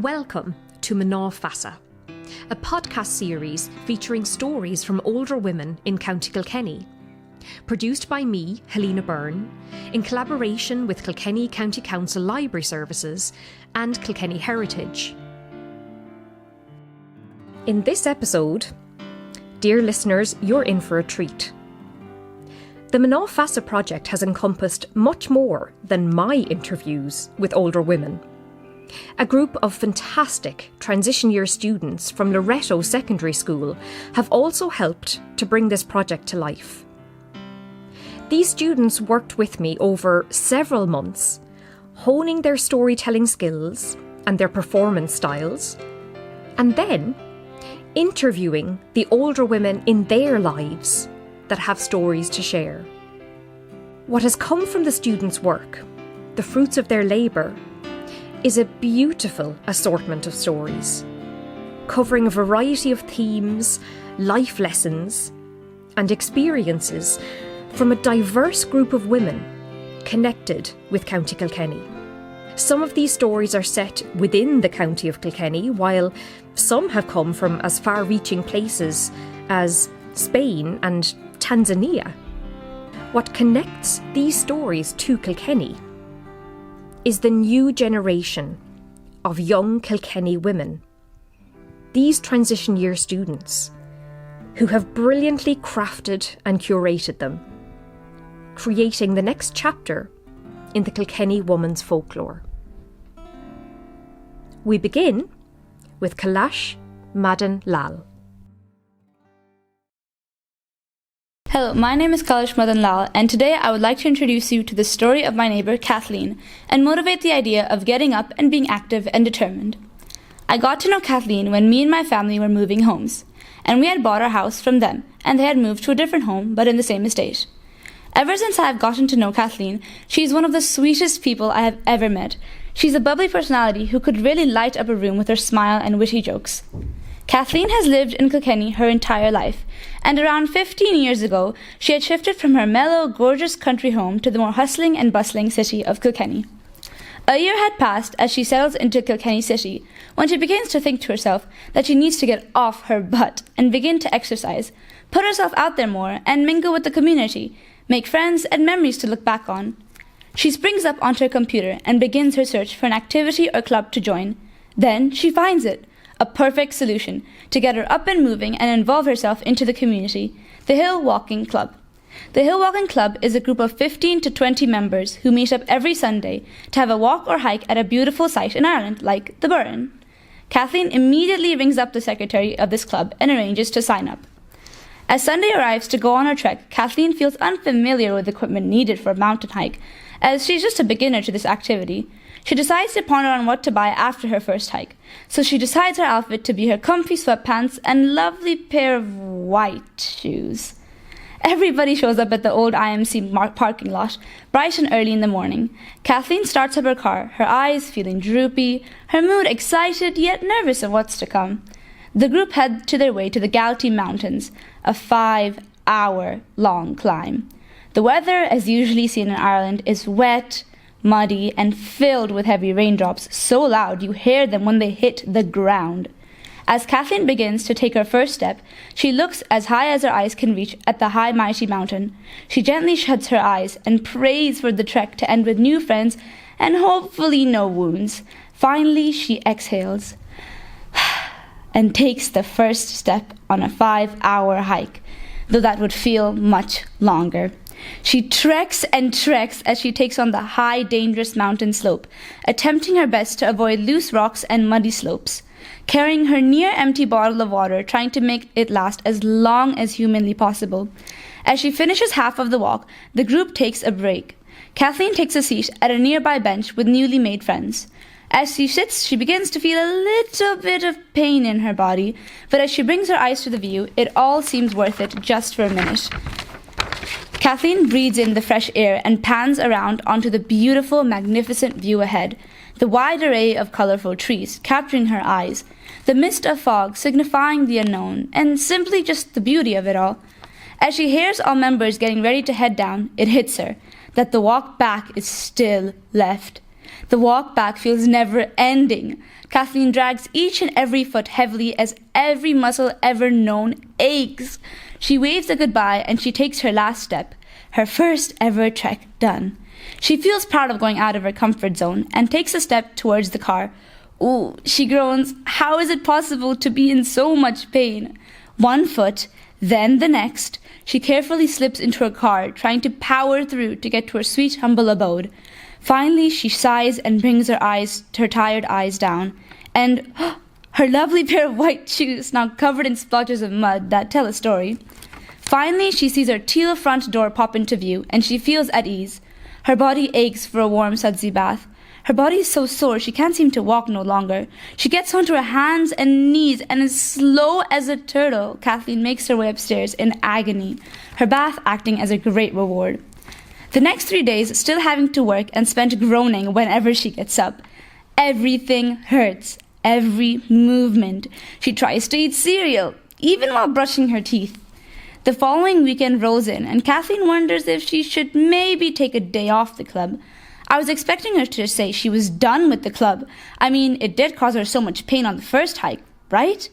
Welcome to Mná Feasa, a podcast series featuring stories from older women in County Kilkenny. Produced by me, Helena Byrne, in collaboration with Kilkenny County Council Library Services and Kilkenny Heritage. In this episode, dear listeners, you're in for a treat. The Mná Feasa project has encompassed much more than my interviews with older women. A group of fantastic transition year students from Loreto Secondary School have also helped to bring this project to life. These students worked with me over several months, honing their storytelling skills and their performance styles, and then interviewing the older women in their lives that have stories to share. What has come from the students' work, the fruits of their labour, is a beautiful assortment of stories, covering a variety of themes, life lessons, and experiences from a diverse group of women connected with County Kilkenny. Some of these stories are set within the County of Kilkenny, while some have come from as far-reaching places as Spain and Tanzania. What connects these stories to Kilkenny is the new generation of young Kilkenny women, these transition year students, who have brilliantly crafted and curated them, creating the next chapter in the Kilkenny woman's folklore. We begin with Kalash Madan Lal. Hello, my name is Kalash Madan Lal, and today I would like to introduce you to the story of my neighbour Kathleen and motivate the idea of getting up and being active and determined. I got to know Kathleen when me and my family were moving homes, and we had bought our house from them, and they had moved to a different home but in the same estate. Ever since I have gotten to know Kathleen, she's one of the sweetest people I have ever met. She's a bubbly personality who could really light up a room with her smile and witty jokes. Kathleen has lived in Kilkenny her entire life, and around 15 years ago, she had shifted from her mellow, gorgeous country home to the more hustling and bustling city of Kilkenny. A year had passed as she settles into Kilkenny city, when she begins to think to herself that she needs to get off her butt and begin to exercise, put herself out there more, and mingle with the community, make friends and memories to look back on. She springs up onto her computer and begins her search for an activity or club to join. Then she finds it. A perfect solution to get her up and moving and involve herself into the community, the Hill Walking Club. The Hill Walking Club is a group of 15 to 20 members who meet up every Sunday to have a walk or hike at a beautiful site in Ireland, like the Burren. Kathleen immediately rings up the secretary of this club and arranges to sign up. As Sunday arrives to go on her trek, Kathleen feels unfamiliar with the equipment needed for a mountain hike, as she's just a beginner to this activity. She decides to ponder on what to buy after her first hike, so she decides her outfit to be her comfy sweatpants and lovely pair of white shoes. Everybody shows up at the old IMC parking lot, bright and early in the morning. Kathleen starts up her car, her eyes feeling droopy, her mood excited yet nervous of what's to come. The group head to their way to the Galtee Mountains, a 5-hour-long climb. The weather, as usually seen in Ireland, is wet, muddy, and filled with heavy raindrops, so loud you hear them when they hit the ground. As Kathleen begins to take her first step, she looks as high as her eyes can reach at the high mighty mountain. She gently shuts her eyes and prays for the trek to end with new friends and hopefully no wounds. Finally, she exhales and takes the first step on a 5-hour hike, though that would feel much longer. She treks and treks as she takes on the high, dangerous mountain slope, attempting her best to avoid loose rocks and muddy slopes, carrying her near-empty bottle of water, trying to make it last as long as humanly possible. As she finishes half of the walk, the group takes a break. Kathleen takes a seat at a nearby bench with newly made friends. As she sits, she begins to feel a little bit of pain in her body, but as she brings her eyes to the view, it all seems worth it just for a minute. Kathleen breathes in the fresh air and pans around onto the beautiful, magnificent view ahead, the wide array of colourful trees capturing her eyes, the mist of fog signifying the unknown, and simply just the beauty of it all. As she hears all members getting ready to head down, it hits her that the walk back is still left. The walk back feels never-ending. Kathleen drags each and every foot heavily as every muscle ever known aches. She waves a goodbye and she takes her last step, her first ever trek done. She feels proud of going out of her comfort zone and takes a step towards the car. Ooh, she groans, how is it possible to be in so much pain? One foot, then the next, she carefully slips into her car, trying to power through to get to her sweet, humble abode. Finally, she sighs and brings her tired eyes down, and her lovely pair of white shoes, now covered in splotches of mud that tell a story. Finally, she sees her teal front door pop into view, and she feels at ease. Her body aches for a warm sudsy bath. Her body is so sore she can't seem to walk no longer. She gets onto her hands and knees, and as slow as a turtle, Kathleen makes her way upstairs in agony, her bath acting as a great reward. The next 3 days, still having to work and spent groaning whenever she gets up. Everything hurts, every movement. She tries to eat cereal, even while brushing her teeth. The following weekend rolls in, and Kathleen wonders if she should maybe take a day off the club. I was expecting her to say she was done with the club. I mean, it did cause her so much pain on the first hike, right?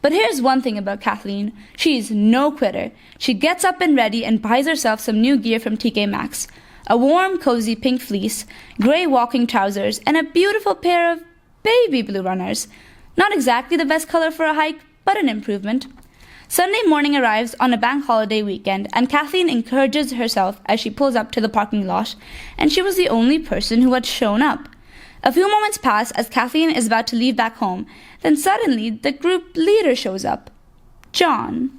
But here's one thing about Kathleen. She's no quitter. She gets up and ready and buys herself some new gear from TK Maxx. A warm, cozy pink fleece, grey walking trousers, and a beautiful pair of baby blue runners. Not exactly the best color for a hike, but an improvement. Sunday morning arrives on a bank holiday weekend, and Kathleen encourages herself as she pulls up to the parking lot, and she was the only person who had shown up. A few moments pass as Kathleen is about to leave back home, then suddenly the group leader shows up. John.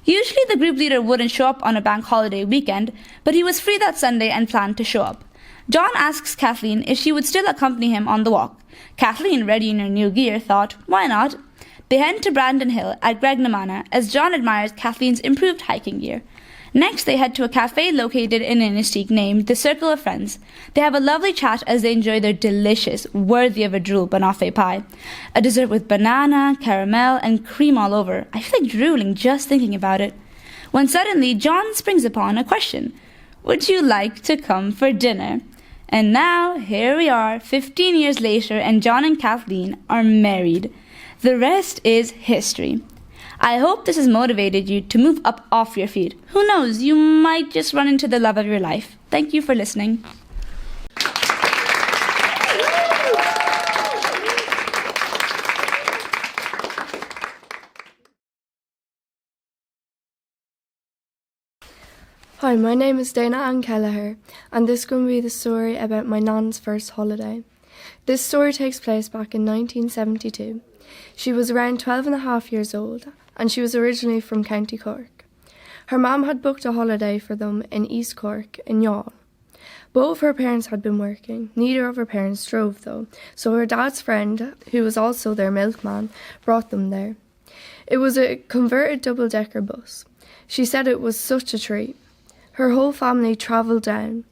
Usually the group leader wouldn't show up on a bank holiday weekend, but he was free that Sunday and planned to show up. John asks Kathleen if she would still accompany him on the walk. Kathleen, ready in her new gear, thought, why not? They head to Brandon Hill at Gregnamanagh as John admires Kathleen's improved hiking gear. Next, they head to a cafe located in Innistik named The Circle of Friends. They have a lovely chat as they enjoy their delicious, worthy of a drool banoffee pie. A dessert with banana, caramel, and cream all over. I feel like drooling just thinking about it. When suddenly, John springs upon a question. Would you like to come for dinner? And now, here we are, 15 years later, and John and Kathleen are married. The rest is history. I hope this has motivated you to move up off your feet. Who knows, you might just run into the love of your life. Thank you for listening. Hi, my name is Dana Ann Kelleher, and this is going to be the story about my nan's first holiday. This story takes place back in 1972. She was around 12 and a half years old, and she was originally from County Cork. Her mum had booked a holiday for them in East Cork, in Youghal. Both of her parents had been working. Neither of her parents drove, though, so her dad's friend, who was also their milkman, brought them there. It was a converted double-decker bus. She said it was such a treat. Her whole family travelled down.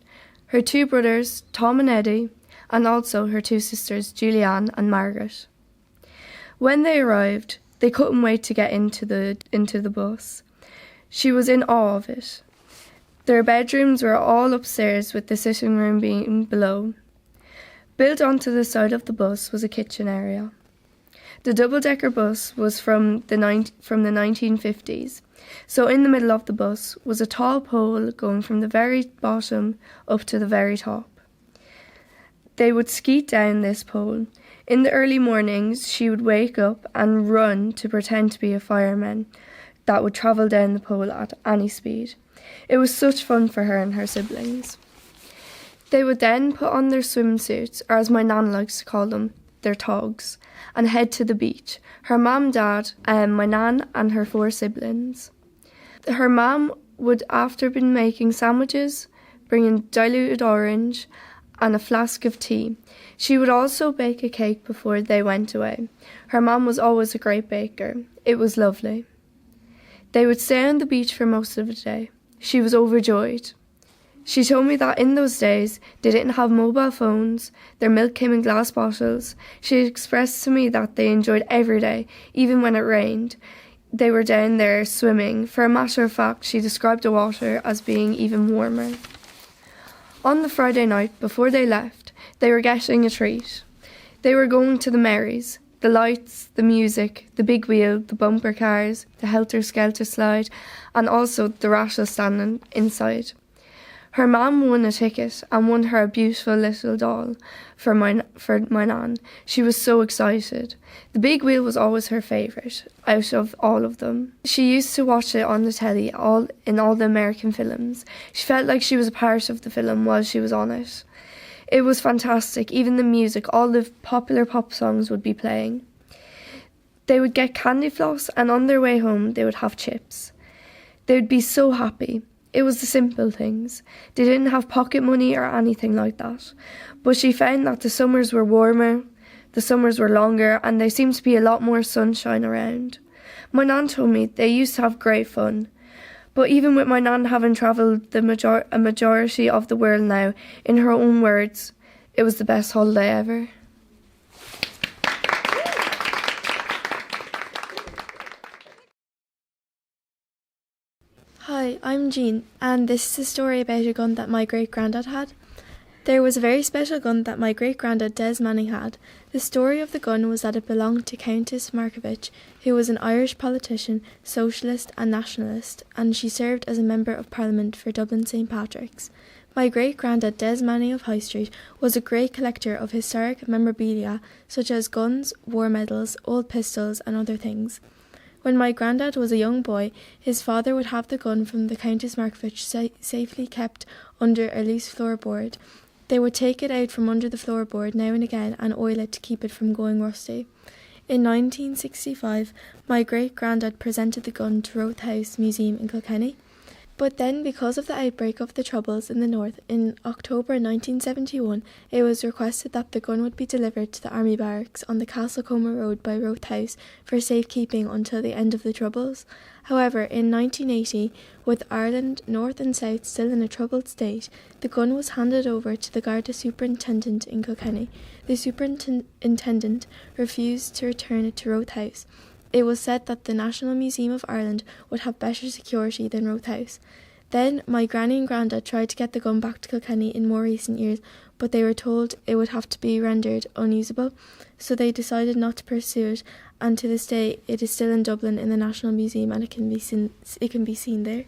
Her two brothers, Tom and Eddie, and also her two sisters, Julianne and Margaret. When they arrived, they couldn't wait to get into the bus. She was in awe of it. Their bedrooms were all upstairs, with the sitting room being below. Built onto the side of the bus was a kitchen area. The double-decker bus was from the 1950s, so in the middle of the bus was a tall pole going from the very bottom up to the very top. They would skeet down this pole. In the early mornings, she would wake up and run to pretend to be a fireman that would travel down the pole at any speed. It was such fun for her and her siblings. They would then put on their swimsuits, or as my nan likes to call them, their togs, and head to the beach. Her mum, dad, my nan and her 4 siblings. Her mum would, after been making sandwiches, bring in diluted orange and a flask of tea. She would also bake a cake before they went away. Her mum was always a great baker. It was lovely. They would stay on the beach for most of the day. She was overjoyed. She told me that in those days they didn't have mobile phones, their milk came in glass bottles. She expressed to me that they enjoyed every day, even when it rained. They were down there swimming. For a matter of fact, she described the water as being even warmer. On the Friday night, before they left, They were getting a treat. They were going to the merries, the lights, the music, the big wheel, the bumper cars, the helter-skelter slide, and also the rattle standing inside. Her mum won a ticket and won her a beautiful little doll for my nan. She was so excited. The big wheel was always her favourite out of all of them. She used to watch it on the telly in all the American films. She felt like she was a part of the film while she was on it. It was fantastic. Even the music, all the popular pop songs would be playing. They would get candy floss, and on their way home they would have chips. They would be so happy. It was the simple things. They didn't have pocket money or anything like that. But she found that the summers were warmer, the summers were longer, and there seemed to be a lot more sunshine around. My nan told me they used to have great fun. But even with my nan having travelled a majority of the world now, in her own words, it was the best holiday ever. Hi, I'm Jean, and this is a story about a gun that my great-granddad had. There was a very special gun that my great-granddad Des Manning had. The story of the gun was that it belonged to Countess Markievicz, who was an Irish politician, socialist and nationalist, and she served as a member of Parliament for Dublin St Patrick's. My great-granddad Des Manning of High Street was a great collector of historic memorabilia such as guns, war medals, old pistols and other things. When my granddad was a young boy, his father would have the gun from the Countess Markievicz safely kept under a loose floorboard. They would take it out from under the floorboard now and again and oil it to keep it from going rusty. In 1965, my great-granddad presented the gun to Roath House Museum in Kilkenny. But then, because of the outbreak of the Troubles in the North, in October 1971, it was requested that the gun would be delivered to the Army Barracks on the Castlecomber Road by Roath House for safekeeping until the end of the Troubles. However, in 1980, with Ireland North and South still in a troubled state, the gun was handed over to the Garda Superintendent in Kilkenny. The Superintendent refused to return it to Roath House. It was said that the National Museum of Ireland would have better security than Roath House. Then my granny and grandad tried to get the gun back to Kilkenny in more recent years, but they were told it would have to be rendered unusable, so they decided not to pursue it, and to this day it is still in Dublin in the National Museum and it can be seen there.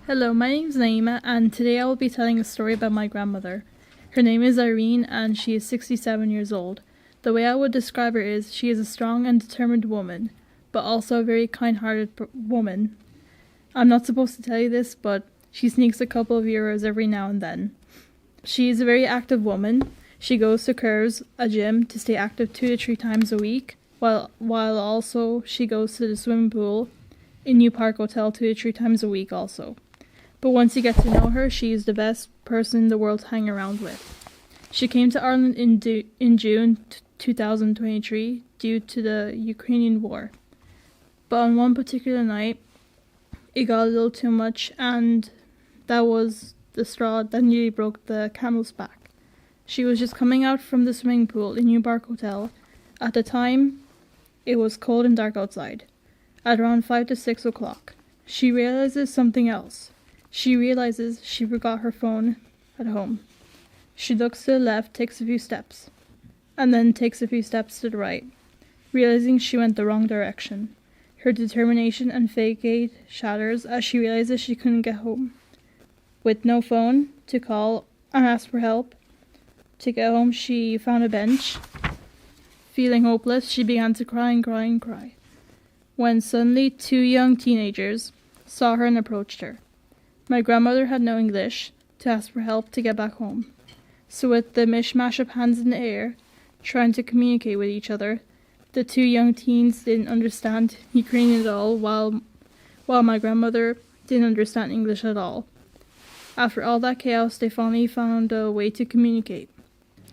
Hello, my name is Naima, and today I will be telling a story about my grandmother. Her name is Irene, and she is 67 years old. The way I would describe her is she is a strong and determined woman, but also a very kind-hearted woman. I'm not supposed to tell you this, but she sneaks a couple of euros every now and then. She is a very active woman. She goes to Curves, a gym, to stay active 2 to 3 times a week, while also she goes to the swimming pool in New Park Hotel 2 to 3 times a week also. But once you get to know her, she is the best person in the world to hang around with. She came to Ireland in June 2023 due to the Ukrainian war. But on one particular night, it got a little too much, and that was the straw that nearly broke the camel's back. She was just coming out from the swimming pool in New Park Hotel. At the time, it was cold and dark outside. At around 5 to 6 o'clock, she realizes something else. She realizes she forgot her phone at home. She looks to the left, takes a few steps, and then takes a few steps to the right, realizing she went the wrong direction. Her determination and faith shatters as she realizes she couldn't get home. With no phone to call and ask for help, to get home she found a bench. Feeling hopeless, she began to cry and cry and cry, when suddenly 2 young teenagers saw her and approached her. My grandmother had no English to ask for help to get back home. So with the mishmash of hands in the air, trying to communicate with each other, the 2 young teens didn't understand Ukrainian at all, while my grandmother didn't understand English at all. After all that chaos, they finally found a way to communicate.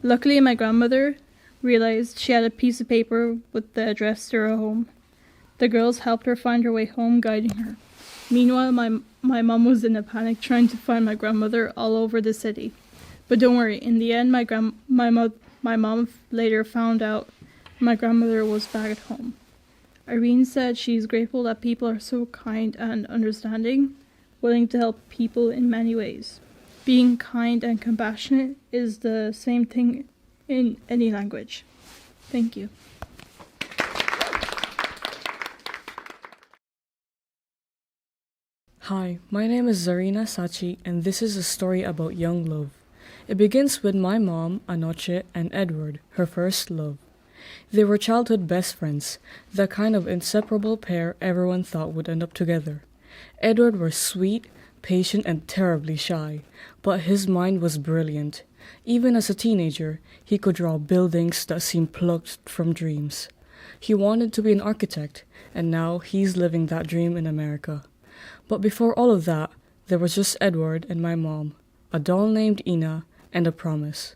Luckily, my grandmother realized she had a piece of paper with the address to her home. The girls helped her find her way home, guiding her. Meanwhile, my mum was in a panic trying to find my grandmother all over the city. But don't worry, in the end, my My mom later found out my grandmother was back at home. Irene said she's grateful that people are so kind and understanding, willing to help people in many ways. Being kind and compassionate is the same thing in any language. Thank you. Hi, my name is Zarina Sachi, and this is a story about young love. It begins with my mom, Anoche, and Edward, her first love. They were childhood best friends, the kind of inseparable pair everyone thought would end up together. Edward was sweet, patient, and terribly shy, but his mind was brilliant. Even as a teenager, he could draw buildings that seemed plucked from dreams. He wanted to be an architect, and now he's living that dream in America. But before all of that, there was just Edward and my mom, a doll named Ina, and a promise.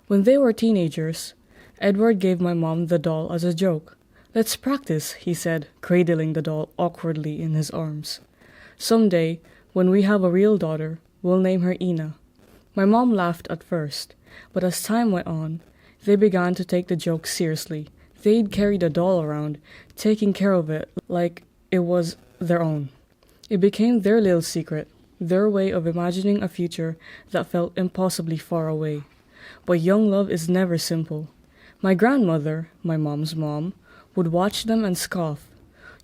When they were teenagers, Edward gave my mom the doll as a joke. "Let's practice," he said, cradling the doll awkwardly in his arms. "Someday, when we have a real daughter, we'll name her Ina." My mom laughed at first, but as time went on, they began to take the joke seriously. They'd carry the doll around, taking care of it like it was their own. It became their little secret, their way of imagining a future that felt impossibly far away. But young love is never simple. My grandmother, my mom's mom, would watch them and scoff.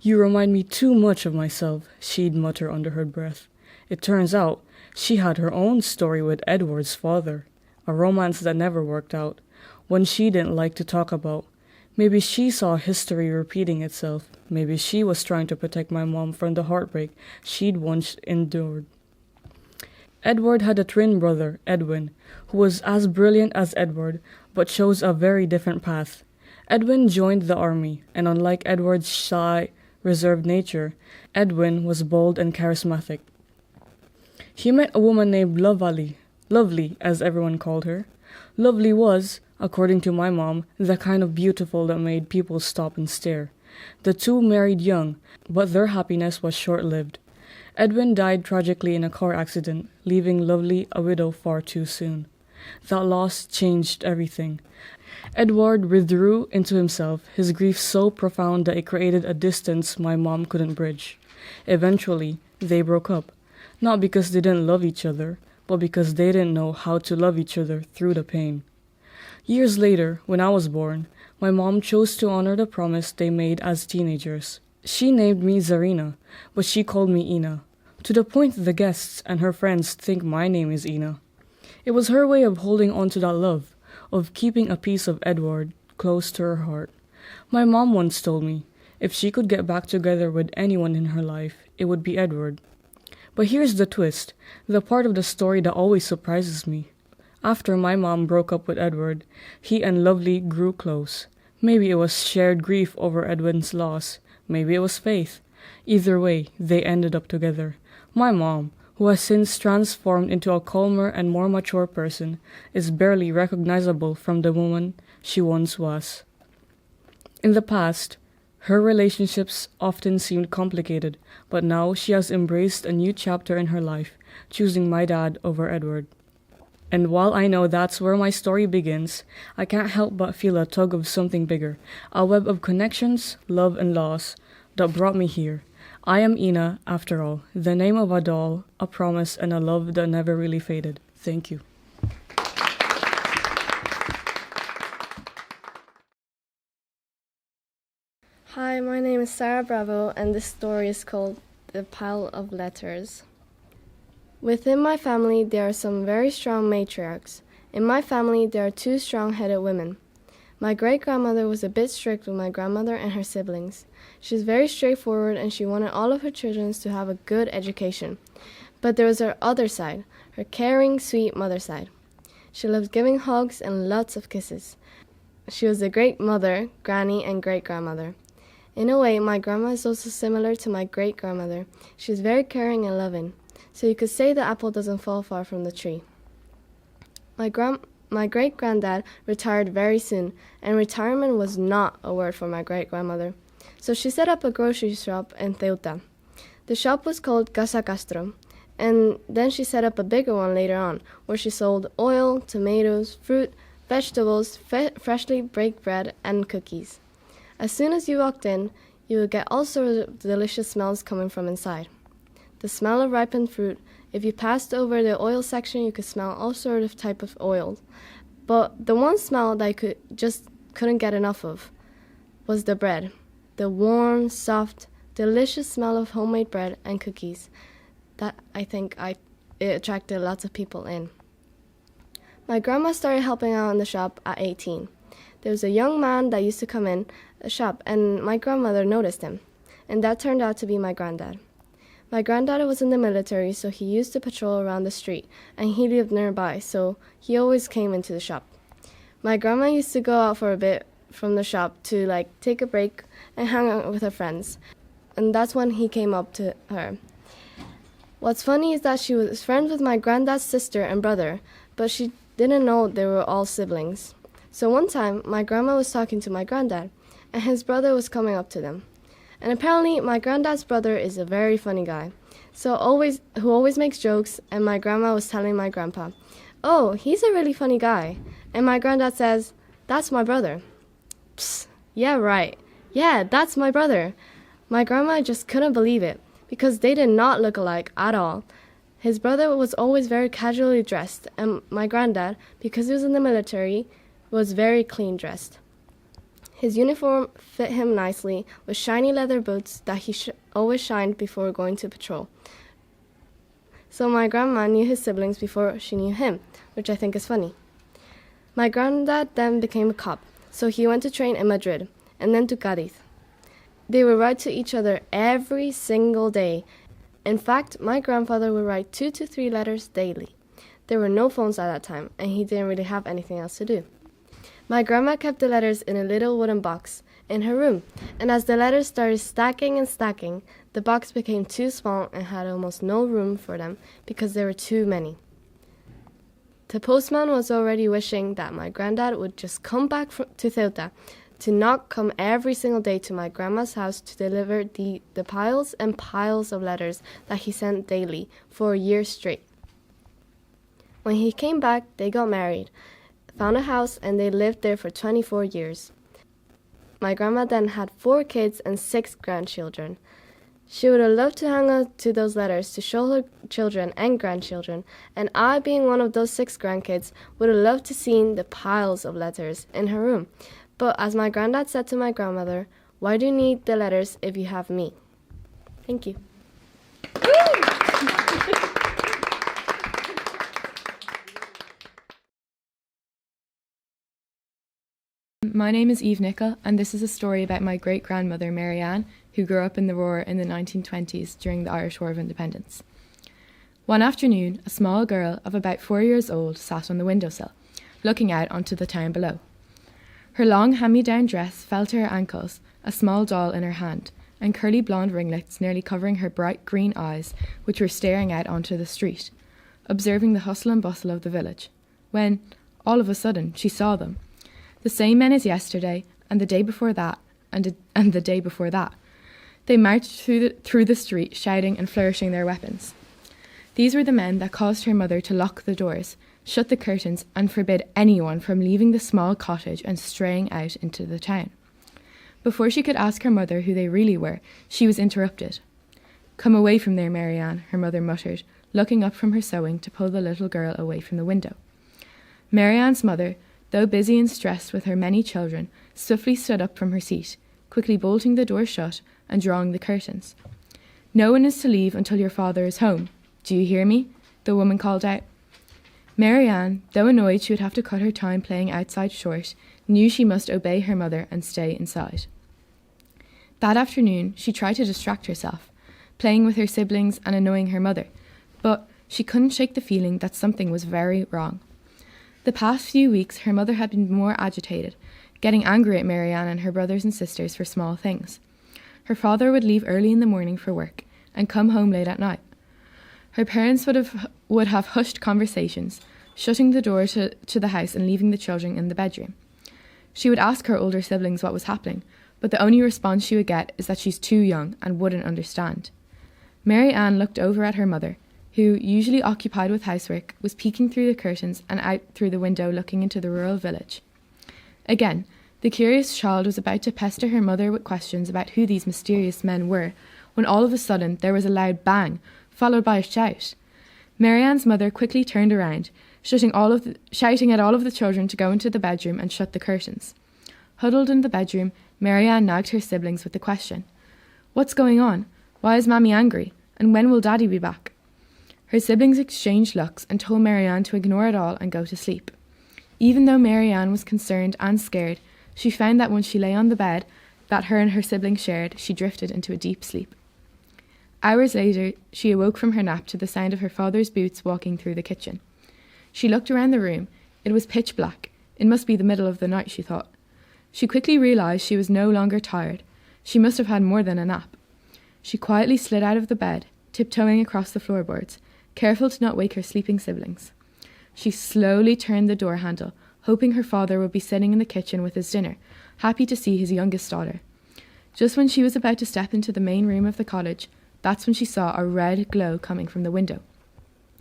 "You remind me too much of myself," she'd mutter under her breath. It turns out she had her own story with Edward's father, a romance that never worked out, one she didn't like to talk about. Maybe she saw history repeating itself. Maybe she was trying to protect my mom from the heartbreak she'd once endured. Edward had a twin brother, Edwin, who was as brilliant as Edward, but chose a very different path. Edwin joined the army, and unlike Edward's shy, reserved nature, Edwin was bold and charismatic. He met a woman named Lovely, as everyone called her. Lovely was, according to my mom, the kind of beautiful that made people stop and stare. The two married young, but their happiness was short-lived. Edwin died tragically in a car accident, leaving Lovely a widow far too soon. That loss changed everything. Edward withdrew into himself, his grief so profound that it created a distance my mom couldn't bridge. Eventually, they broke up, not because they didn't love each other, but because they didn't know how to love each other through the pain. Years later, when I was born, my mom chose to honor the promise they made as teenagers. She named me Zarina, but she called me Ina, to the point that the guests and her friends think my name is Ina. It was her way of holding on to that love, of keeping a piece of Edward close to her heart. My mom once told me, if she could get back together with anyone in her life, it would be Edward. But here's the twist, the part of the story that always surprises me. After my mom broke up with Edward, he and Lovely grew close. Maybe it was shared grief over Edwin's loss. Maybe it was faith. Either way, they ended up together. My mom, who has since transformed into a calmer and more mature person, is barely recognizable from the woman she once was. In the past, her relationships often seemed complicated, but now she has embraced a new chapter in her life, choosing my dad over Edward. And while I know that's where my story begins, I can't help but feel a tug of something bigger, a web of connections, love, and loss that brought me here. I am Ina, after all, the name of a doll, a promise, and a love that never really faded. Thank you. Hi, my name is Sarah Bravo, and this story is called The Pile of Letters. Within my family, there are some very strong matriarchs. In my family, there are two strong-headed women. My great-grandmother was a bit strict with my grandmother and her siblings. She was very straightforward, and she wanted all of her children to have a good education. But there was her other side, her caring, sweet mother side. She loved giving hugs and lots of kisses. She was a great mother, granny, and great-grandmother. In a way, my grandma is also similar to my great-grandmother. She is very caring and loving. So you could say the apple doesn't fall far from the tree. My great-granddad retired very soon, and retirement was not a word for my great-grandmother. So she set up a grocery shop in Ceuta. The shop was called Casa Castro, and then she set up a bigger one later on, where she sold oil, tomatoes, fruit, vegetables, freshly baked bread, and cookies. As soon as you walked in, you would get all sorts of delicious smells coming from inside. The smell of ripened fruit. If you passed over the oil section, you could smell all sorts of type of oil. But the one smell that I couldn't get enough of was the bread. The warm, soft, delicious smell of homemade bread and cookies. That it attracted lots of people in. My grandma started helping out in the shop at 18. There was a young man that used to come in the shop, and my grandmother noticed him, and that turned out to be my granddad. My granddad was in the military, so he used to patrol around the street, and he lived nearby, so he always came into the shop. My grandma used to go out for a bit from the shop to take a break and hang out with her friends, and that's when he came up to her. What's funny is that she was friends with my granddad's sister and brother, but she didn't know they were all siblings. So one time, my grandma was talking to my granddad, and his brother was coming up to them. And apparently, my granddad's brother is a very funny guy, who always makes jokes, and my grandma was telling my grandpa, "Oh, he's a really funny guy." And my granddad says, "That's my brother." Psst, yeah, right. Yeah, that's my brother. My grandma just couldn't believe it, because they did not look alike at all. His brother was always very casually dressed, and my granddad, because he was in the military, was very clean dressed. His uniform fit him nicely, with shiny leather boots that he always shined before going to patrol. So my grandma knew his siblings before she knew him, which I think is funny. My granddad then became a cop, so he went to train in Madrid, and then to Cádiz. They would write to each other every single day. In fact, my grandfather would write 2 to 3 letters daily. There were no phones at that time, and he didn't really have anything else to do. My grandma kept the letters in a little wooden box in her room, and as the letters started stacking and stacking, the box became too small and had almost no room for them because there were too many. The postman was already wishing that my granddad would just come back to Ceuta, to not come every single day to my grandma's house to deliver the piles and piles of letters that he sent daily for a year straight. When he came back, they got married, found a house, and they lived there for 24 years. My grandma then had 4 kids and 6 grandchildren. She would have loved to hang on to those letters to show her children and grandchildren, and I, being one of those 6 grandkids, would have loved to see the piles of letters in her room. But as my granddad said to my grandmother, "Why do you need the letters if you have me?" Thank you. My name is Eve Nicol, and this is a story about my great-grandmother Marianne, who grew up in the Roar in the 1920s during the Irish War of Independence. One afternoon, a small girl of about 4 years old sat on the windowsill, looking out onto the town below. Her long hand-me-down dress fell to her ankles, a small doll in her hand, and curly blonde ringlets nearly covering her bright green eyes, which were staring out onto the street, observing the hustle and bustle of the village, when, all of a sudden, she saw them. The same men as yesterday, and the day before that, and the day before that. They marched through the street, shouting and flourishing their weapons. These were the men that caused her mother to lock the doors, shut the curtains, and forbid anyone from leaving the small cottage and straying out into the town. Before she could ask her mother who they really were, she was interrupted. "Come away from there, Marianne," her mother muttered, looking up from her sewing to pull the little girl away from the window. Marianne's mother, though busy and stressed with her many children, swiftly stood up from her seat, quickly bolting the door shut and drawing the curtains. "No one is to leave until your father is home. Do you hear me?" the woman called out. Marianne, though annoyed she would have to cut her time playing outside short, knew she must obey her mother and stay inside. That afternoon, she tried to distract herself, playing with her siblings and annoying her mother, but she couldn't shake the feeling that something was very wrong. The past few weeks, her mother had been more agitated, getting angry at Marianne and her brothers and sisters for small things. Her father would leave early in the morning for work and come home late at night. Her parents would have hushed conversations, shutting the door to the house and leaving the children in the bedroom. She would ask her older siblings what was happening, but the only response she would get is that she's too young and wouldn't understand. Marianne looked over at her mother, who, usually occupied with housework, was peeking through the curtains and out through the window looking into the rural village. Again, the curious child was about to pester her mother with questions about who these mysterious men were, when all of a sudden there was a loud bang, followed by a shout. Marianne's mother quickly turned around, shouting at all of the children to go into the bedroom and shut the curtains. Huddled in the bedroom, Marianne nagged her siblings with the question, "What's going on? Why is Mammy angry? And when will Daddy be back?" Her siblings exchanged looks and told Marianne to ignore it all and go to sleep. Even though Marianne was concerned and scared, she found that once she lay on the bed that her and her siblings shared, she drifted into a deep sleep. Hours later, she awoke from her nap to the sound of her father's boots walking through the kitchen. She looked around the room. It was pitch black. It must be the middle of the night, she thought. She quickly realised she was no longer tired. She must have had more than a nap. She quietly slid out of the bed, tiptoeing across the floorboards, careful to not wake her sleeping siblings. She slowly turned the door handle, hoping her father would be sitting in the kitchen with his dinner, happy to see his youngest daughter. Just when she was about to step into the main room of the cottage, that's when she saw a red glow coming from the window.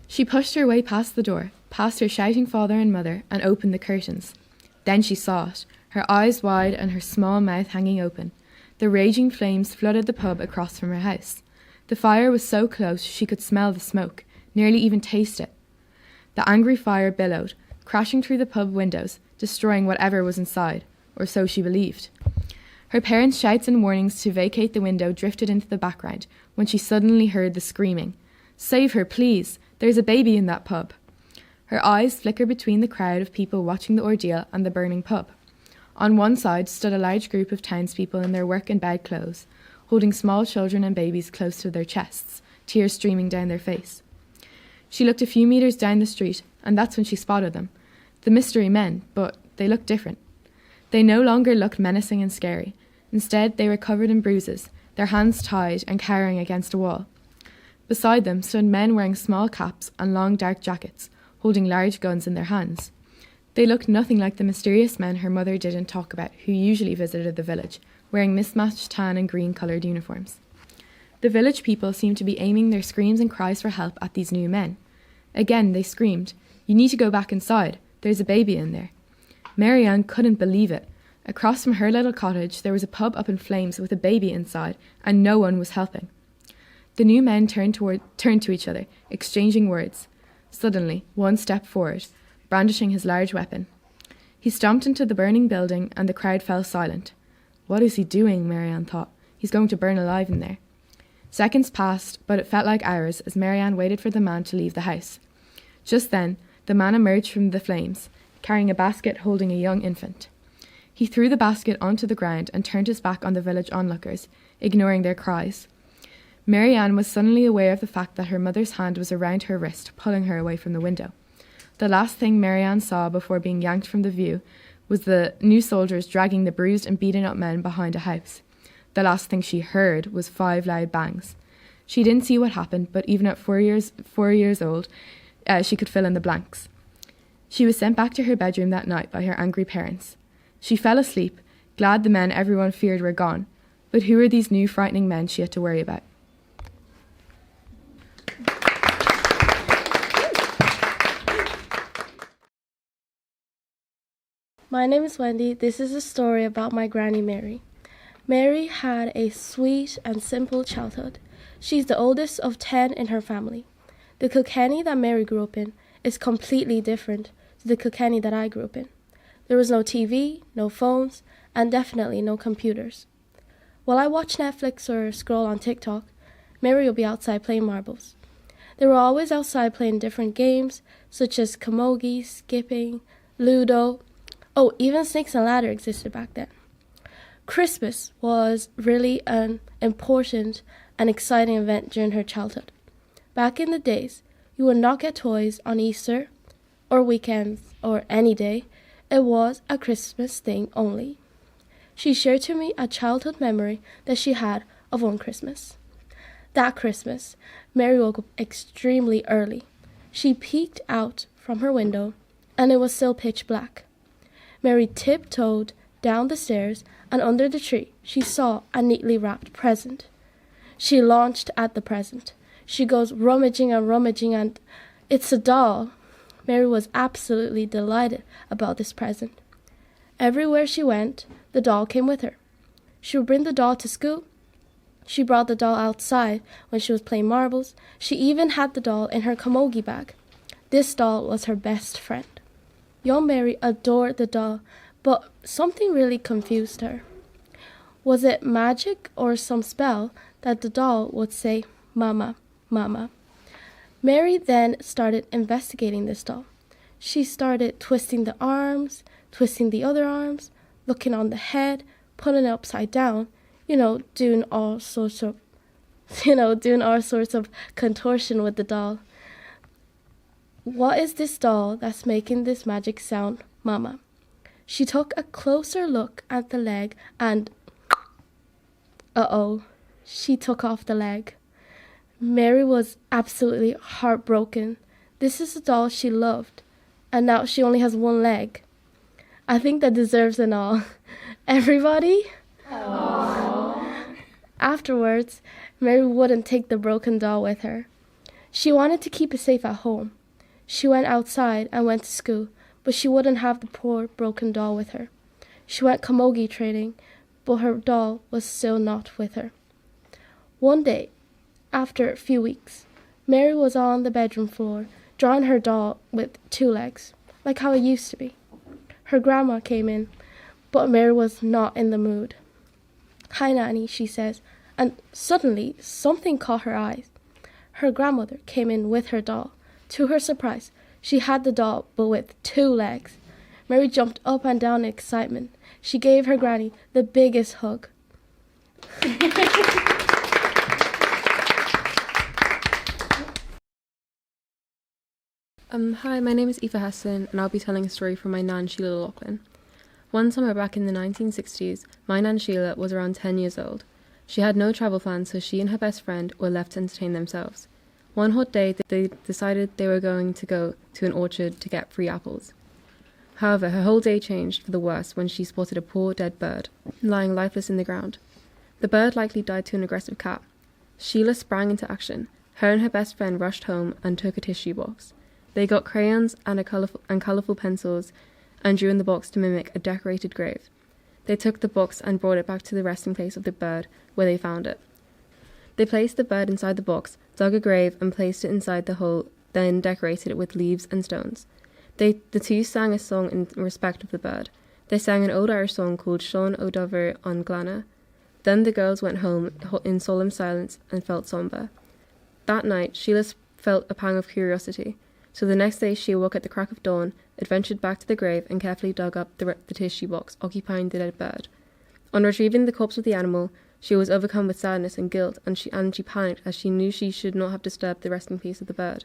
She pushed her way past the door, past her shouting father and mother, and opened the curtains. Then she saw it, her eyes wide and her small mouth hanging open. The raging flames flooded the pub across from her house. The fire was so close she could smell the smoke, nearly even taste it. The angry fire billowed, crashing through the pub windows, destroying whatever was inside, or so she believed. Her parents' shouts and warnings to vacate the window drifted into the background when she suddenly heard the screaming. "Save her, please! There's a baby in that pub!" Her eyes flickered between the crowd of people watching the ordeal and the burning pub. On one side stood a large group of townspeople in their work and bed clothes, holding small children and babies close to their chests, tears streaming down their face. She looked a few metres down the street, and that's when she spotted them. The mystery men, but they looked different. They no longer looked menacing and scary. Instead, they were covered in bruises, their hands tied and cowering against a wall. Beside them stood men wearing small caps and long dark jackets, holding large guns in their hands. They looked nothing like the mysterious men her mother didn't talk about, who usually visited the village, wearing mismatched tan and green coloured uniforms. The village people seemed to be aiming their screams and cries for help at these new men. Again they screamed, "You need to go back inside. There's a baby in there." Marianne couldn't believe it. Across from her little cottage there was a pub up in flames with a baby inside, and no one was helping. The new men turned to each other, exchanging words. Suddenly, one stepped forward, brandishing his large weapon. He stomped into the burning building, and the crowd fell silent. What is he doing? Marianne thought. He's going to burn alive in there. Seconds passed, but it felt like hours as Marianne waited for the man to leave the house. Just then, the man emerged from the flames, carrying a basket holding a young infant. He threw the basket onto the ground and turned his back on the village onlookers, ignoring their cries. Marianne was suddenly aware of the fact that her mother's hand was around her wrist, pulling her away from the window. The last thing Marianne saw before being yanked from the view was the new soldiers dragging the bruised and beaten up men behind a house. The last thing she heard was 5 loud bangs. She didn't see what happened, but even at 4 years old, she could fill in the blanks. She was sent back to her bedroom that night by her angry parents. She fell asleep, glad the men everyone feared were gone. But who were these new frightening men she had to worry about? My name is Wendy. This is a story about my granny Mary. Mary had a sweet and simple childhood. She's the oldest of 10 in her family. The Kilkenny that Mary grew up in is completely different to the Kilkenny that I grew up in. There was no TV, no phones, and definitely no computers. While I watch Netflix or scroll on TikTok, Mary will be outside playing marbles. They were always outside playing different games, such as camogie, skipping, Ludo. Oh, even Snakes and Ladder existed back then. Christmas was really an important and exciting event during her childhood. Back in the days, you would not get toys on Easter or weekends or any day. It was a Christmas thing only. She shared to me a childhood memory that she had of one Christmas. That Christmas, Mary woke up extremely early. She peeked out from her window, and it was still pitch black. Mary tiptoed down the stairs, and under the tree she saw a neatly wrapped present. She launched at the present. She goes rummaging and it's a doll. Mary was absolutely delighted about this present. Everywhere she went, the doll came with her. She would bring the doll to school. She brought the doll outside when she was playing marbles. She even had the doll in her camogie bag. This doll was her best friend. Young Mary adored the doll, but something really confused her. Was it magic or some spell that the doll would say, "Mama, Mama"? Mary then started investigating this doll. She started twisting the arms, twisting the other arms, looking on the head, putting it upside down, doing all sorts of contortion with the doll. What is this doll that's making this magic sound, Mama? She took a closer look at the leg and, she took off the leg. Mary was absolutely heartbroken. This is a doll she loved, and now she only has one leg. I think that deserves an all. Everybody? Aww. Afterwards, Mary wouldn't take the broken doll with her. She wanted to keep it safe at home. She went outside and went to school, but she wouldn't have the poor broken doll with her. She went camogie training, but her doll was still not with her. One day, after a few weeks, Mary was on the bedroom floor, drawing her doll with 2 legs, like how it used to be. Her grandma came in, but Mary was not in the mood. "Hi, Nanny," she says, and suddenly something caught her eyes. Her grandmother came in with her doll. To her surprise, she had the doll, but with 2 legs. Mary jumped up and down in excitement. She gave her granny the biggest hug. Hi, my name is Aoife Heston, and I'll be telling a story from my nan Sheila Loughlin. One summer back in the 1960s, my nan Sheila was around 10 years old. She had no travel plans, so she and her best friend were left to entertain themselves. One hot day, they decided they were going to go to an orchard to get free apples. However, her whole day changed for the worse when she spotted a poor dead bird, lying lifeless in the ground. The bird likely died to an aggressive cat. Sheila sprang into action. Her and her best friend rushed home and took a tissue box. They got crayons and colourful pencils and drew in the box to mimic a decorated grave. They took the box and brought it back to the resting place of the bird, where they found it. They placed the bird inside the box, dug a grave and placed it inside the hole, then decorated it with leaves and stones. The two sang a song in respect of the bird. They sang an old Irish song called Sean O'Dover on Glana. Then the girls went home in solemn silence and felt sombre. That night, Sheila felt a pang of curiosity. So the next day she awoke at the crack of dawn, adventured back to the grave and carefully dug up the tissue box occupying the dead bird. On retrieving the corpse of the animal, she was overcome with sadness and guilt, and she panicked as she knew she should not have disturbed the resting place of the bird.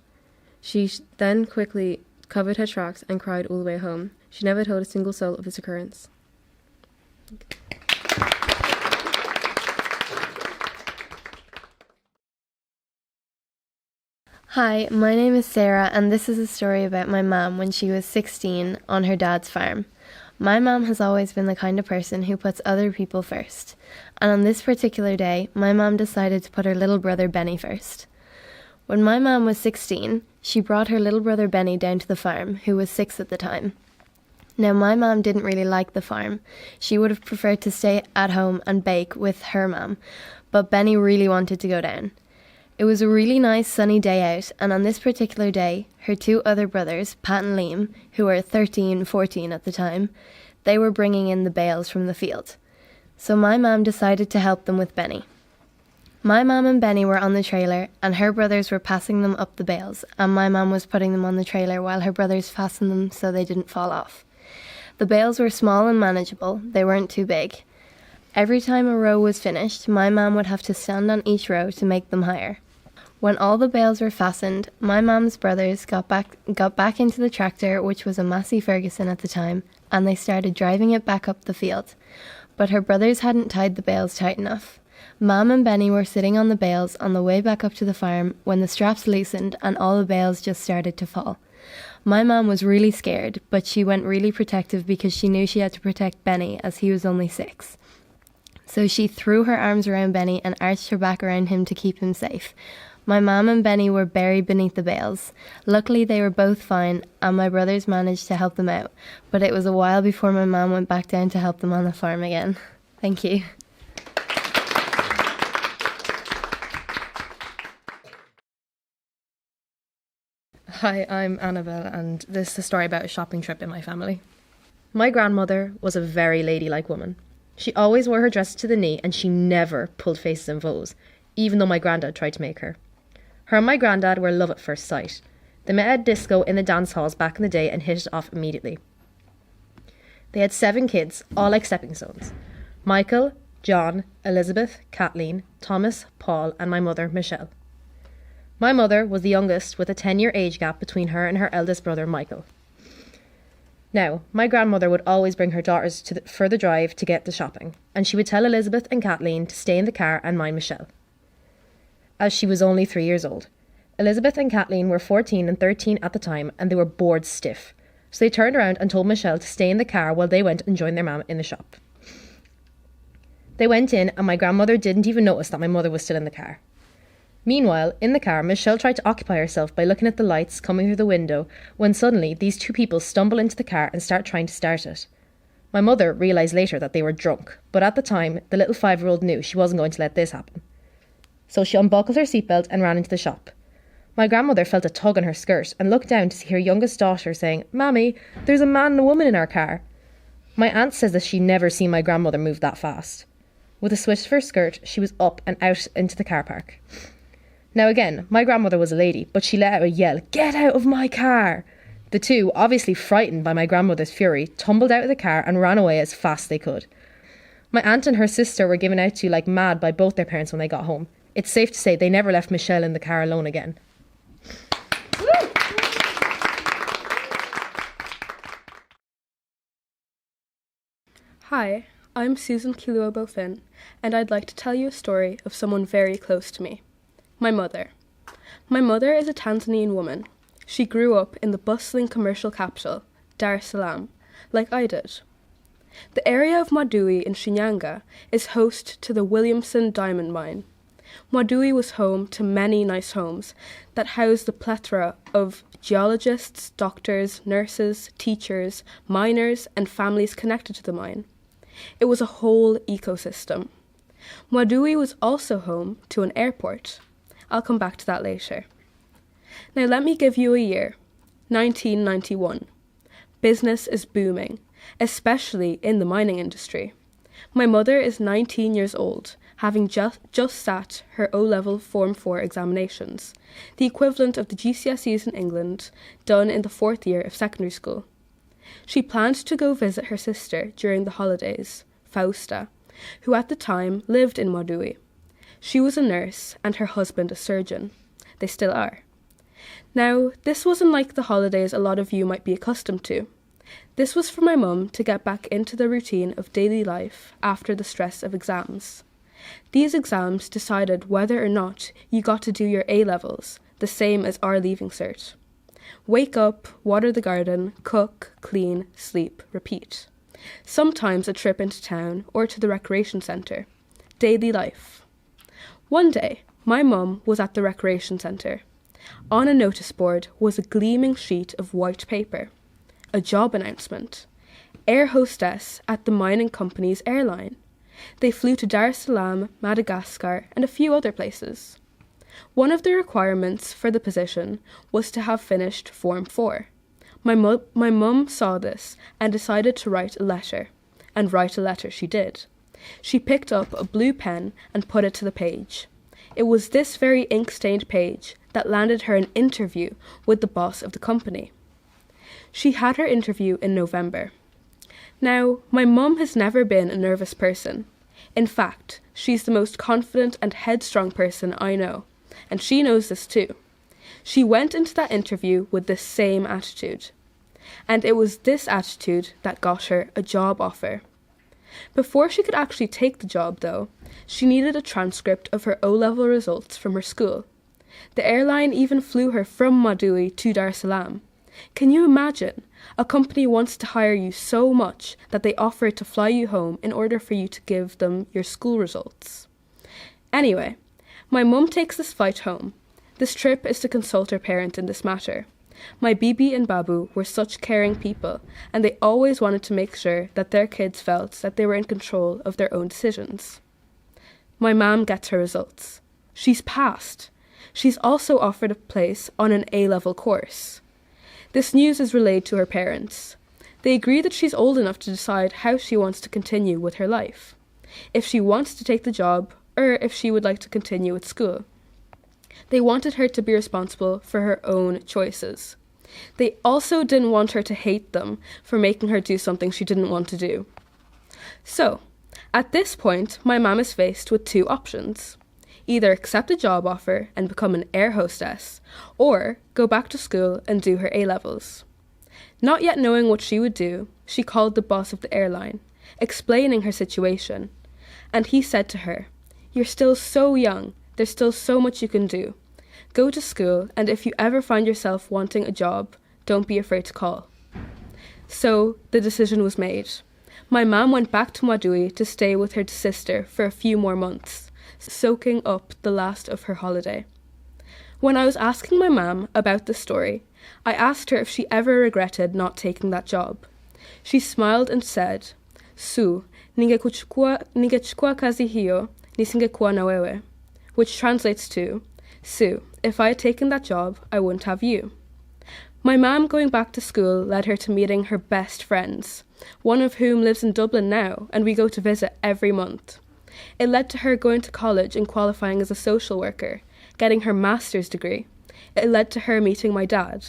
She then quickly covered her tracks and cried all the way home. She never told a single soul of this occurrence. Hi, my name is Sarah, and this is a story about my mum when she was 16 on her dad's farm. My mum has always been the kind of person who puts other people first, and on this particular day, my mum decided to put her little brother Benny first. When my mum was 16, she brought her little brother Benny down to the farm, who was 6 at the time. Now, my mum didn't really like the farm. She would have preferred to stay at home and bake with her mum, but Benny really wanted to go down. It was a really nice sunny day out, and on this particular day, her 2 other brothers, Pat and Liam, who were 13 and 14 at the time, they were bringing in the bales from the field. So my mum decided to help them with Benny. My mum and Benny were on the trailer, and her brothers were passing them up the bales, and my mum was putting them on the trailer while her brothers fastened them so they didn't fall off. The bales were small and manageable, they weren't too big. Every time a row was finished, my mum would have to stand on each row to make them higher. When all the bales were fastened, my mum's brothers got back into the tractor, which was a Massey Ferguson at the time, and they started driving it back up the field. But her brothers hadn't tied the bales tight enough. Mum and Benny were sitting on the bales on the way back up to the farm when the straps loosened and all the bales just started to fall. My mum was really scared, but she went really protective because she knew she had to protect Benny as he was only 6. So she threw her arms around Benny and arched her back around him to keep him safe. My mum and Benny were buried beneath the bales. Luckily, they were both fine, and my brothers managed to help them out, but it was a while before my mum went back down to help them on the farm again. Thank you. Hi, I'm Annabelle, and this is a story about a shopping trip in my family. My grandmother was a very ladylike woman. She always wore her dress to the knee, and she never pulled faces in photos, even though my granddad tried to make her. Her and my granddad were love at first sight. They met at disco in the dance halls back in the day and hit it off immediately. They had 7 kids, all like stepping stones. Michael, John, Elizabeth, Kathleen, Thomas, Paul, and my mother, Michelle. My mother was the youngest, with a 10-year age gap between her and her eldest brother, Michael. Now, my grandmother would always bring her daughters for the drive to get the shopping, and she would tell Elizabeth and Kathleen to stay in the car and mind Michelle, as she was only 3 years old. Elizabeth and Kathleen were 14 and 13 at the time, and they were bored stiff, so they turned around and told Michelle to stay in the car while they went and joined their mum in the shop. They went in, and my grandmother didn't even notice that my mother was still in the car. Meanwhile, in the car, Michelle tried to occupy herself by looking at the lights coming through the window, when suddenly these 2 people stumble into the car and start trying to start it. My mother realised later that they were drunk, but at the time, the little 5-year-old knew she wasn't going to let this happen. So she unbuckled her seatbelt and ran into the shop. My grandmother felt a tug on her skirt and looked down to see her youngest daughter saying, "Mammy, there's a man and a woman in our car." My aunt says that she never seen my grandmother move that fast. With a swish of her skirt, she was up and out into the car park. Now again, my grandmother was a lady, but she let out a yell, "Get out of my car!" The 2, obviously frightened by my grandmother's fury, tumbled out of the car and ran away as fast as they could. My aunt and her sister were given out to like mad by both their parents when they got home. It's safe to say they never left Michelle in the car alone again. Hi, I'm Susan Kilua-Bofin, and I'd like to tell you a story of someone very close to me. My mother. My mother is a Tanzanian woman. She grew up in the bustling commercial capital, Dar es Salaam, like I did. The area of Mwadui in Shinyanga is host to the Williamson Diamond Mine. Mwadui was home to many nice homes that housed the plethora of geologists, doctors, nurses, teachers, miners, and families connected to the mine. It was a whole ecosystem. Mwadui was also home to an airport. I'll come back to that later. Now let me give you a year, 1991. Business is booming, especially in the mining industry. My mother is 19 years old, having just sat her O-level Form 4 examinations, the equivalent of the GCSEs in England, done in the 4th year of secondary school. She planned to go visit her sister during the holidays, Fausta, who at the time lived in Mwadui. She was a nurse and her husband a surgeon. They still are. Now, this wasn't like the holidays a lot of you might be accustomed to. This was for my mum to get back into the routine of daily life after the stress of exams. These exams decided whether or not you got to do your A-levels, the same as our leaving cert. Wake up, water the garden, cook, clean, sleep, repeat. Sometimes a trip into town or to the recreation centre. Daily life. One day, my mum was at the recreation centre. On a notice board was a gleaming sheet of white paper. A job announcement. Air hostess at the mining company's airline. They flew to Dar es Salaam, Madagascar, and a few other places. One of the requirements for the position was to have finished Form 4. My mum saw this and decided to write a letter. And write a letter she did. She picked up a blue pen and put it to the page. It was this very ink-stained page that landed her an interview with the boss of the company. She had her interview in November. Now, my mum has never been a nervous person. In fact, she's the most confident and headstrong person I know, and she knows this too. She went into that interview with the same attitude. And it was this attitude that got her a job offer. Before she could actually take the job, though, she needed a transcript of her O-level results from her school. The airline even flew her from Mwadui to Dar es Salaam. Can you imagine? A company wants to hire you so much that they offer to fly you home in order for you to give them your school results. Anyway, my mum takes this flight home. This trip is to consult her parent in this matter. My Bibi and Babu were such caring people, and they always wanted to make sure that their kids felt that they were in control of their own decisions. My mum gets her results. She's passed. She's also offered a place on an A-level course. This news is relayed to her parents. They agree that she's old enough to decide how she wants to continue with her life, if she wants to take the job or if she would like to continue at school. They wanted her to be responsible for her own choices. They also didn't want her to hate them for making her do something she didn't want to do. So, at this point, my mum is faced with two options. Either accept a job offer and become an air hostess, or go back to school and do her A-levels. Not yet knowing what she would do, she called the boss of the airline, explaining her situation, and he said to her, "You're still so young, there's still so much you can do. Go to school, and if you ever find yourself wanting a job, don't be afraid to call." So the decision was made. My mum went back to Madui to stay with her sister for a few more months, soaking up the last of her holiday. When I was asking my mum about the story, I asked her if she ever regretted not taking that job. She smiled and said, "Su, ningechukua kazi hiyo, nisingekuwa na wewe," which translates to, "Sue, if I had taken that job, I wouldn't have you." My mum going back to school led her to meeting her best friends, one of whom lives in Dublin now, and we go to visit every month. It led to her going to college and qualifying as a social worker, getting her master's degree. It led to her meeting my dad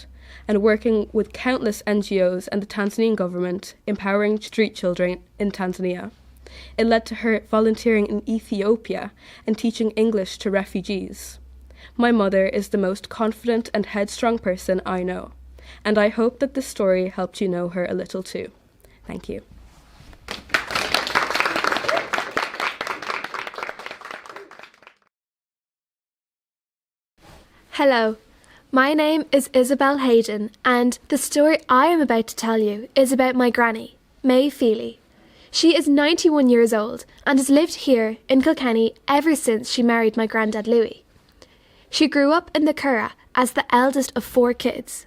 and working with countless NGOs and the Tanzanian government, empowering street children in Tanzania. It led to her volunteering in Ethiopia and teaching English to refugees. My mother is the most confident and headstrong person I know, and I hope that this story helped you know her a little too. Thank you. Hello, my name is Isabel Hayden, and the story I am about to tell you is about my granny, Mna Feasa. She is 91 years old and has lived here in Kilkenny ever since she married my granddad Louis. She grew up in the Curragh as the eldest of 4 kids.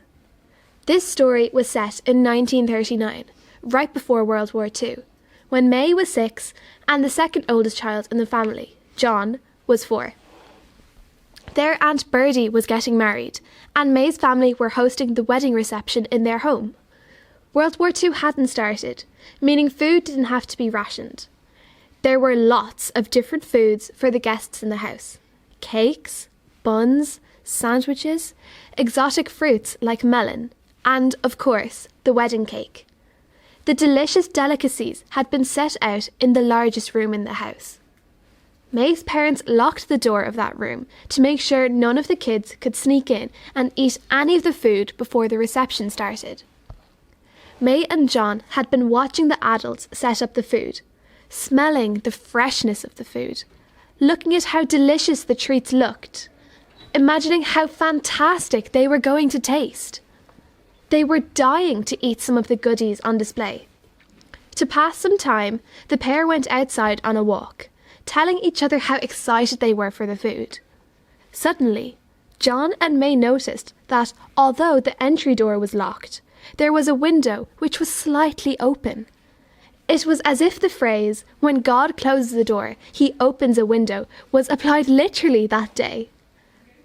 This story was set in 1939, right before World War II, when May was 6 and the second oldest child in the family, John, was 4. Their Aunt Birdie was getting married, and May's family were hosting the wedding reception in their home. World War II hadn't started, meaning food didn't have to be rationed. There were lots of different foods for the guests in the house. Cakes, buns, sandwiches, exotic fruits like melon, and, of course, the wedding cake. The delicious delicacies had been set out in the largest room in the house. May's parents locked the door of that room to make sure none of the kids could sneak in and eat any of the food before the reception started. May and John had been watching the adults set up the food, smelling the freshness of the food, looking at how delicious the treats looked, imagining how fantastic they were going to taste. They were dying to eat some of the goodies on display. To pass some time, the pair went outside on a walk, telling each other how excited they were for the food. Suddenly, John and May noticed that, although the entry door was locked, there was a window which was slightly open. It was as if the phrase, "When God closes the door, he opens a window," was applied literally that day.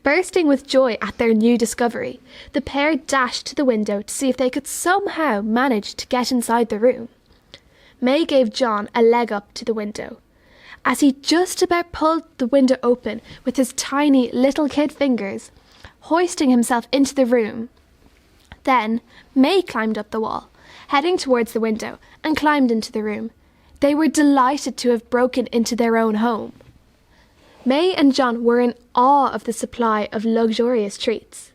Bursting with joy at their new discovery, the pair dashed to the window to see if they could somehow manage to get inside the room. May gave John a leg up to the window. As he just about pulled the window open with his tiny little kid fingers, hoisting himself into the room. Then May climbed up the wall, heading towards the window, and climbed into the room. They were delighted to have broken into their own home. May and John were in awe of the supply of luxurious treats.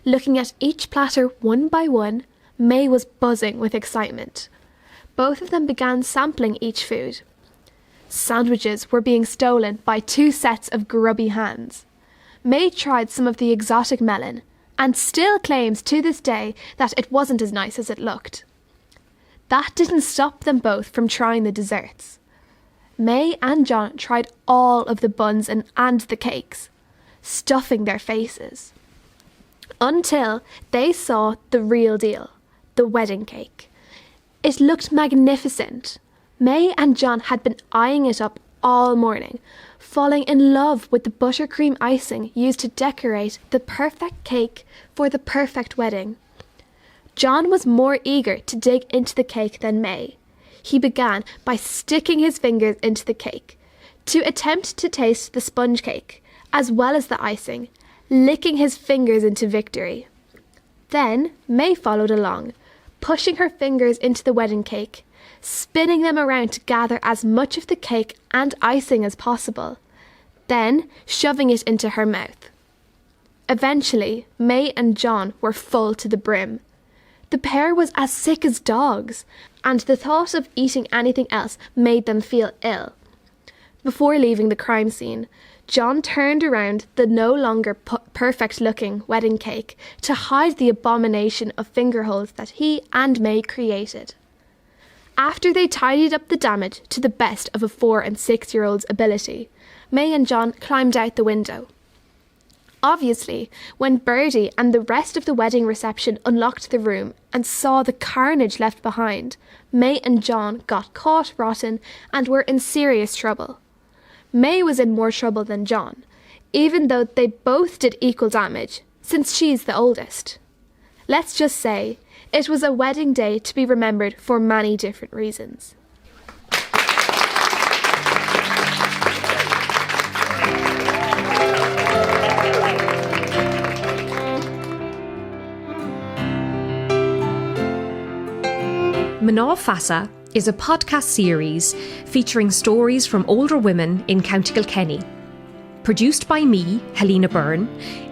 Looking at each platter one by one, May was buzzing with excitement. Both of them began sampling each food. Sandwiches were being stolen by 2 sets of grubby hands. May tried some of the exotic melon, and still claims to this day that it wasn't as nice as it looked. That didn't stop them both from trying the desserts. May and John tried all of the buns and the cakes. stuffing their faces. Until they saw the real deal, the wedding cake. It looked magnificent. May and John had been eyeing it up all morning, falling in love with the buttercream icing used to decorate the perfect cake for the perfect wedding. John was more eager to dig into the cake than May. He began by sticking his fingers into the cake to attempt to taste the sponge cake, as well as the icing, licking his fingers into victory. Then May followed along, pushing her fingers into the wedding cake, spinning them around to gather as much of the cake and icing as possible, then shoving it into her mouth. Eventually, May and John were full to the brim. The pair was as sick as dogs, and the thought of eating anything else made them feel ill. Before leaving the crime scene, John turned around the no longer perfect-looking wedding cake to hide the abomination of finger holes that he and May created. After they tidied up the damage to the best of a 4- and 6-year-old's ability, May and John climbed out the window. Obviously, when Birdie and the rest of the wedding reception unlocked the room and saw the carnage left behind, May and John got caught rotten and were in serious trouble. May was in more trouble than John, even though they both did equal damage, since she's the oldest. Let's just say, it was a wedding day to be remembered for many different reasons. Mná Feasa is a podcast series featuring stories from older women in County Kilkenny. Produced by me, Helena Byrne,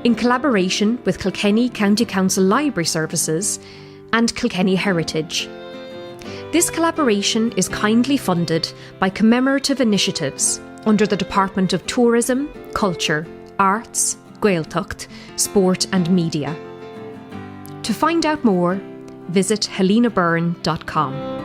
in collaboration with Kilkenny County Council Library Services and Kilkenny Heritage. This collaboration is kindly funded by commemorative initiatives under the Department of Tourism, Culture, Arts, Gaeltacht, Sport and Media. To find out more, visit helenabyrne.com.